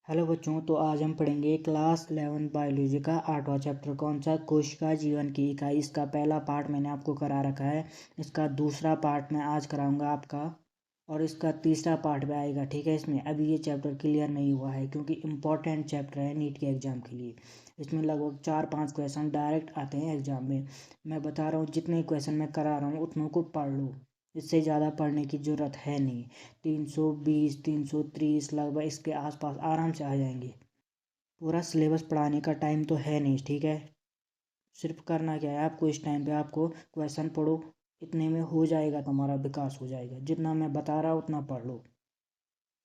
Hello बच्चों, तो आज हम पढ़ेंगे क्लास 11 बायोलॉजी का 8वां चैप्टर। कौन सा? कोशिका जीवन की इकाई। इसका पहला पार्ट मैंने आपको करा रखा है। इसका दूसरा पार्ट मैं आज कराऊंगा आपका, और इसका तीसरा पार्ट भी आएगा। ठीक है, इसमें अभी ये चैप्टर क्लियर नहीं हुआ है क्योंकि इम्पोर्टेंट चैप्टर है नीट के एग्ज़ाम के लिए। इसमें लगभग 4-5 क्वेश्चन डायरेक्ट आते हैं एग्ज़ाम में। मैं बता रहा हूँ, जितने क्वेश्चन मैं करा रहा हूँ उतनों को पढ़ लो, इससे ज़्यादा पढ़ने की ज़रूरत है नहीं। 320 330 लगभग इसके आसपास आराम से आ जाएंगे। पूरा सिलेबस पढ़ाने का टाइम तो है नहीं। ठीक है, सिर्फ करना क्या है आपको, इस टाइम पे आपको क्वेश्चन पढ़ो, इतने में हो जाएगा, तुम्हारा विकास हो जाएगा। जितना मैं बता रहा हूँ उतना पढ़ लो,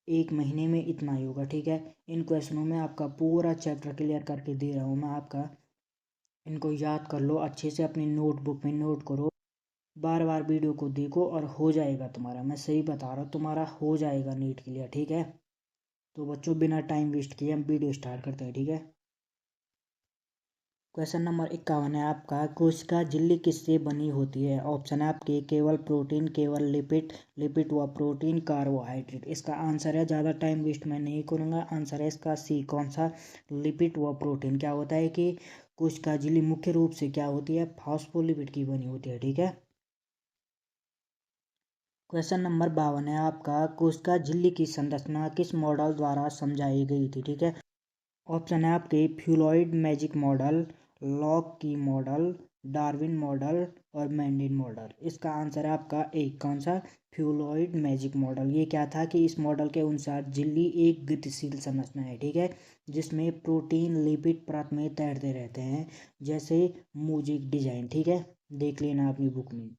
एक महीने में इतना ही होगा। ठीक है, इन क्वेश्चनों में आपका पूरा चैप्टर क्लियर करके दे रहा हूँ मैं आपका। इनको याद कर लो अच्छे से, अपनी नोटबुक में नोट करो, बार बार वीडियो को देखो और हो जाएगा तुम्हारा। मैं सही बता रहा हूँ, तुम्हारा हो जाएगा नीट क्लियर। ठीक है, तो बच्चों बिना टाइम वेस्ट किए हम वीडियो स्टार्ट करते हैं। ठीक है, क्वेश्चन नंबर 51 है आपका, कोशिका झिल्ली किससे बनी होती है? ऑप्शन है आपके केवल प्रोटीन, केवल लिपिड, लिपिड व प्रोटीन, कार्बोहाइड्रेट। इसका आंसर है, ज़्यादा टाइम वेस्ट मैं नहीं करूँगा, आंसर है इसका सी। कौन सा? लिपिड व प्रोटीन। क्या होता है कि कोशिका झिल्ली मुख्य रूप से क्या होती है? फॉस्फोलिपिड की बनी होती है। ठीक है, क्वेश्चन नंबर 52 है आपका, कोशिका झिल्ली की संरचना किस मॉडल द्वारा समझाई गई थी? ठीक है, ऑप्शन है आपके फ्यूलॉइड मैजिक मॉडल, लॉक की मॉडल, डार्विन मॉडल और मैंडिन मॉडल। इसका आंसर है आपका ए। कौन सा? फ्यूलॉइड मैजिक मॉडल। ये क्या था कि इस मॉडल के अनुसार झिल्ली एक गतिशील संरचना है। ठीक है, जिसमें प्रोटीन लिपिड परत में तैरते रहते हैं, जैसे मोज़ेक डिजाइन। ठीक है, देख लेना अपनी बुक में।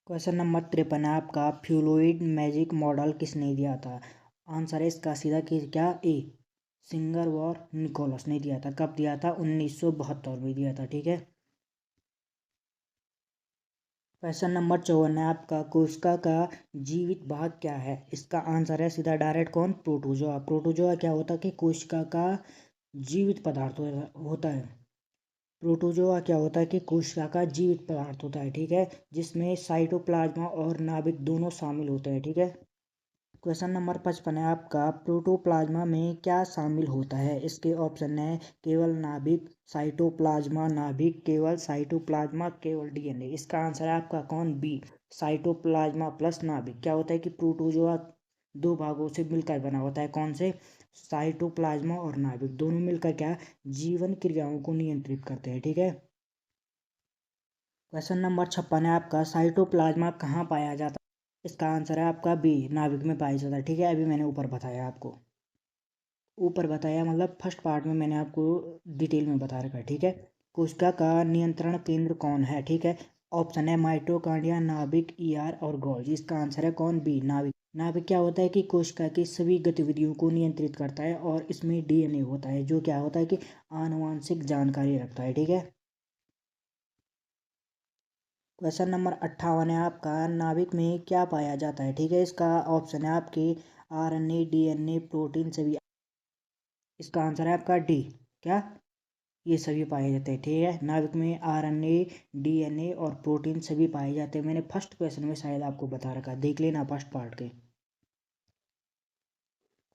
क्वेश्चन नंबर 53 है आपका, फ्यूलॉइड मैजिक मॉडल किसने दिया था? आंसर है इसका सीधा कि क्या ए। सिंगर और निकोलस ने दिया था। कब दिया था? 1972 में दिया था। ठीक है, क्वेश्चन नंबर 54 है आपका, कोशिका का जीवित भाग क्या है? इसका आंसर है सीधा डायरेक्ट कौन? प्रोटोजोआ। प्रोटोजोआ क्या होता है कि कोशिका का जीवित पदार्थ होता है। प्रोटोजोआ क्या होता है कि कोशिका का जीवित पदार्थ होता है। ठीक है, जिसमें साइटोप्लाज्मा और नाभिक दोनों शामिल होते हैं। ठीक है, क्वेश्चन नंबर 55 है आपका, प्रोटोप्लाज्मा में क्या शामिल होता है? इसके ऑप्शन है केवल नाभिक, साइटोप्लाज्मा नाभिक, केवल साइटोप्लाज्मा, केवल डीएनए। इसका आंसर है आपका कौन? बी। साइटोप्लाज्मा प्लस नाभिक। क्या होता है कि प्रोटोजोआ दो भागों से मिलकर बना होता है। कौन से? साइटोप्लाज्मा और नाभिक दोनों मिलकर क्या जीवन क्रियाओं को नियंत्रित करते हैं। ठीक है, क्वेश्चन नंबर 56 है आपका, साइटोप्लाज्मा कहाँ पाया जाता है? इसका आंसर है आपका बी। नाभिक में पाया जाता है। ठीक है, अभी मैंने ऊपर बताया आपको, ऊपर बताया मतलब फर्स्ट पार्ट में मैंने आपको डिटेल में बता रखा है। ठीक है, कोशिका का नियंत्रण केंद्र कौन है? ठीक है, ऑप्शन है माइटोकॉन्ड्रिया, नाभिक, ईआर और गोल्गी। इसका आंसर है कौन? बी, नाभिक। नाभिक क्या होता है कि कोशिका की सभी गतिविधियों को नियंत्रित करता है, और इसमें डीएनए होता है जो क्या होता है कि आनुवांशिक जानकारी रखता है। ठीक है, क्वेश्चन नंबर 58 है आपका, नाभिक में क्या पाया जाता है? ठीक है, इसका ऑप्शन है आपके आरएनए, डीएनए, प्रोटीन सभी। इसका आंसर है आपका डी। क्या? ये सभी पाए जाते हैं। ठीक है, नाभिक में आरएनए, डीएनए और प्रोटीन सभी पाए जाते हैं। मैंने फर्स्ट क्वेश्चन में शायद आपको बता रखा, देख लेना फर्स्ट पार्ट के।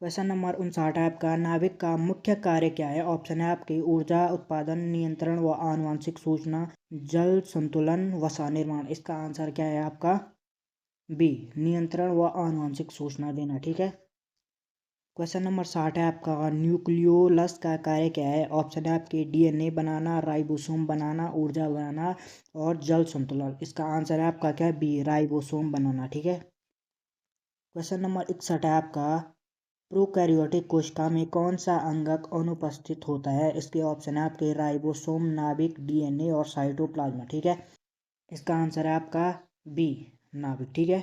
क्वेश्चन नंबर 59 है आपका, नाभिक का मुख्य कार्य क्या है? ऑप्शन है आपके ऊर्जा उत्पादन, नियंत्रण व आनुवांशिक सूचना, जल संतुलन, वसा निर्माण। इसका आंसर क्या है आपका? बी, नियंत्रण व आनुवंशिक सूचना देना। ठीक है, क्वेश्चन नंबर 60 है आपका, न्यूक्लियोलस का कार्य क्या है? ऑप्शन है आपके डीएनए बनाना, राइबोसोम बनाना, ऊर्जा बनाना और जल संतुलन। इसका आंसर है आपका क्या? बी, राइबोसोम बनाना। ठीक है, क्वेश्चन नंबर 61 है आपका, प्रोकैरियोटिक कोशिका में कौन सा अंगक अनुपस्थित होता है? इसके ऑप्शन है आपके राइबोसोम, नाभिक, डीएनए और साइटोप्लाज्मा। ठीक है, इसका आंसर है आपका बी, नाभिक। ठीक है,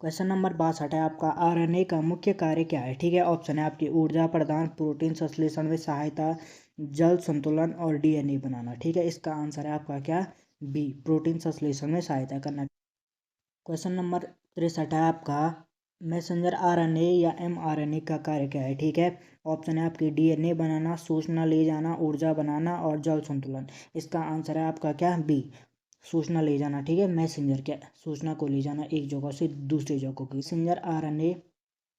क्वेश्चन नंबर 62 है आपका, आरएनए का मुख्य कार्य क्या है? ठीक है, ऑप्शन है आपकी ऊर्जा प्रदान, प्रोटीन संश्लेषण में सहायता, जल संतुलन और डीएनए बनाना। ठीक है, इसका आंसर है आपका क्या? बी, प्रोटीन संश्लेषण में सहायता करना। क्वेश्चन नंबर 63 है आपका, मैसेंजर आरएनए या एमआरएनए का कार्य क्या है? ठीक है, ऑप्शन है आपकी डीएनए बनाना, सूचना ले जाना, ऊर्जा बनाना और जल संतुलन। इसका आंसर है आपका क्या? बी, सूचना ले जाना, ठीक है। मैसेंजर क्या, सूचना को ले जाना एक जगह से दूसरी जगह की। मैसेंजर आरएनए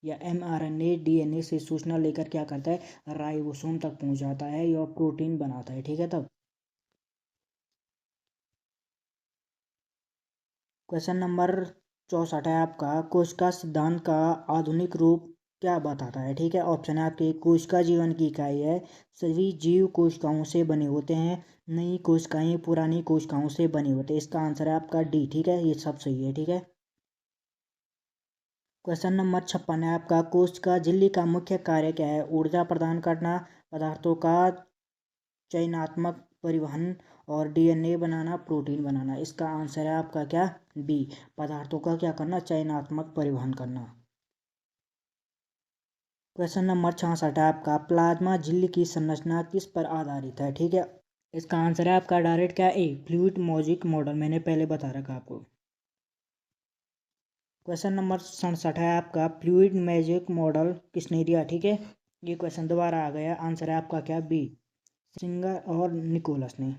या एमआरएनए डीएनए से सूचना लेकर क्या करता है, राइबोसोम तक पहुंच जाता है या प्रोटीन बनाता है, ठीक है। तब क्वेश्चन नंबर 64 है आपका, कोशिका सिद्धांत का आधुनिक रूप क्या बताता है, ठीक है। ऑप्शन है आपके, कोशिका जीवन की इकाई है, सभी जीव कोशिकाओं से बने होते हैं, नई कोशिकाएं पुरानी कोशिकाओं से बनी होते हैं। इसका आंसर है आपका डी, ठीक है, ये सब सही है, ठीक है। क्वेश्चन नंबर 56 है आपका, कोशिका झिल्ली का मुख्य कार्य क्या है, ऊर्जा प्रदान करना, पदार्थों का चयनात्मक परिवहन और डीएनए बनाना, प्रोटीन बनाना। इसका आंसर है आपका क्या, बी, पदार्थों का क्या करना, चयनात्मक परिवहन करना। क्वेश्चन नंबर 66 है आपका, प्लाज्मा झिल्ली की संरचना किस पर आधारित है, ठीक है। इसका आंसर है आपका डायरेक्ट क्या, ए, फ्लूइड मैजिक मॉडल, मैंने पहले बता रखा आपको। क्वेश्चन नंबर 67 है आपका, फ्लूइड मैजिक मॉडल किसने दिया, ठीक है। ये क्वेश्चन दोबारा आ गया, आंसर है आपका क्या, बी, सिंगर और निकोलस ने।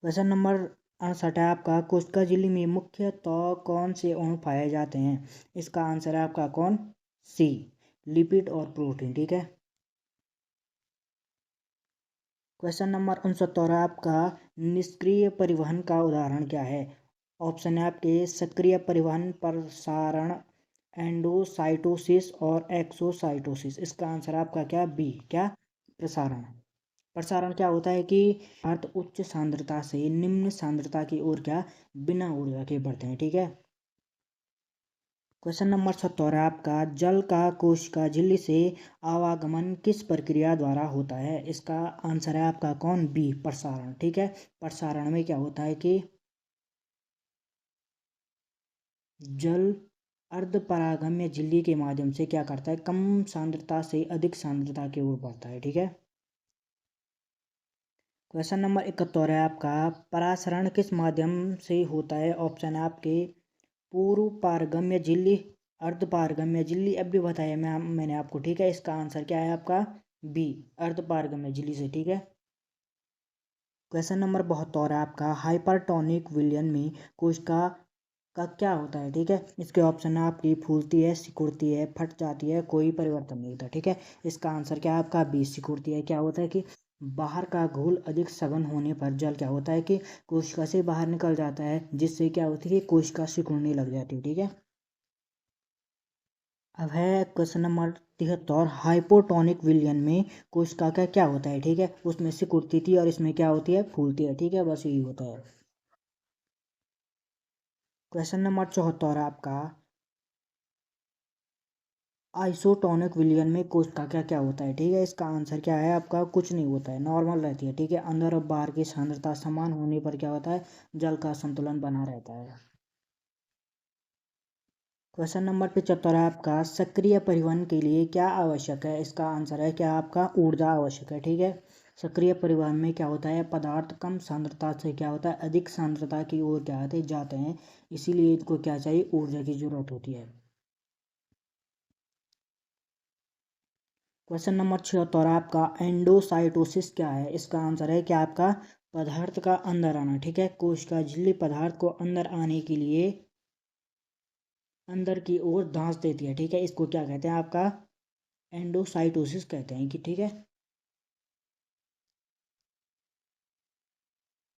क्वेश्चन नंबर 68 है आपका, कोशिका झिल्ली में मुख्यतः कौन से अणु पाए जाते हैं। इसका आंसर है आपका कौन, सी, लिपिड और प्रोटीन, ठीक है। क्वेश्चन नंबर 69 है आपका, निष्क्रिय परिवहन का उदाहरण क्या है। ऑप्शन है आपके, सक्रिय परिवहन, प्रसारण, एंडोसाइटोसिस और एक्सोसाइटोसिस। इसका आंसर आपका क्या, बी, क्या, प्रसारण। प्रसारण क्या होता है कि अर्थ उच्च सांद्रता से निम्न सांद्रता की ओर क्या, बिना ऊर्जा के बढ़ते हैं, ठीक है। क्वेश्चन नंबर 70 है आपका, जल का कोशिका झिल्ली से आवागमन किस प्रक्रिया द्वारा होता है। इसका आंसर है आपका कौन, बी, प्रसारण, ठीक है। प्रसारण में क्या होता है कि जल अर्धपरागम्य झिल्ली के माध्यम से क्या करता है, कम सांद्रता से अधिक सांद्रता की ओर बढ़ता है, ठीक है। क्वेश्चन नंबर 71 है आपका, परासरण किस माध्यम से होता है। ऑप्शन है आपके, पूर्व पारगम्य झिल्ली, अर्ध पारगम्य झिल्ली, अब भी बताया मैंने आपको, ठीक है। इसका आंसर क्या है आपका, बी, अर्ध पारगम्य झिल्ली से, ठीक है। क्वेश्चन नंबर 72 है आपका, हाइपरटोनिक विलयन में कोशिका का क्या होता है, ठीक है। इसके ऑप्शन है आपकी, फूलती है, सिकुड़ती है, फट जाती है, कोई परिवर्तन नहीं होता, ठीक है। इसका आंसर क्या है आपका, बी, सिकुड़ती है। क्या होता है कि बाहर का घोल अधिक सघन होने पर जल क्या होता है कि कोशिका से बाहर निकल जाता है, जिससे क्या होती है कि कोशिका सिकुड़ने लग जाती है, ठीक है। अब है क्वेश्चन नंबर 73, हाइपोटोनिक विलयन में कोशिका का क्या होता है, ठीक है। उसमें सिकुड़ती थी और इसमें क्या होती है, फूलती है, ठीक है, बस यही होता है। क्वेश्चन नंबर 74 आपका, आइसोटोनिक विलयन में कोशिका क्या क्या होता है, ठीक है। इसका आंसर क्या है आपका, कुछ नहीं होता है, नॉर्मल रहती है, ठीक है। अंदर और बाहर की सांद्रता समान होने पर क्या होता है, जल का संतुलन बना रहता है। क्वेश्चन नंबर 75 है आपका, सक्रिय परिवहन के लिए क्या आवश्यक है। इसका आंसर है क्या आपका, ऊर्जा आवश्यक है, ठीक है। सक्रिय परिवहन में क्या होता है, पदार्थ कम सांद्रता से क्या होता है, अधिक सांद्रता की ओर क्या होते जाते हैं, इसीलिए इनको क्या चाहिए, ऊर्जा की जरूरत होती है। क्वेश्चन नंबर 76 आपका, एंडोसाइटोसिस क्या है। इसका आंसर है क्या आपका, पदार्थ का अंदर आना, ठीक है। कोशिका झिल्ली पदार्थ को अंदर आने के लिए अंदर की ओर धंस देती है, ठीक है। इसको क्या कहते हैं आपका, एंडोसाइटोसिस कहते हैं कि, ठीक है।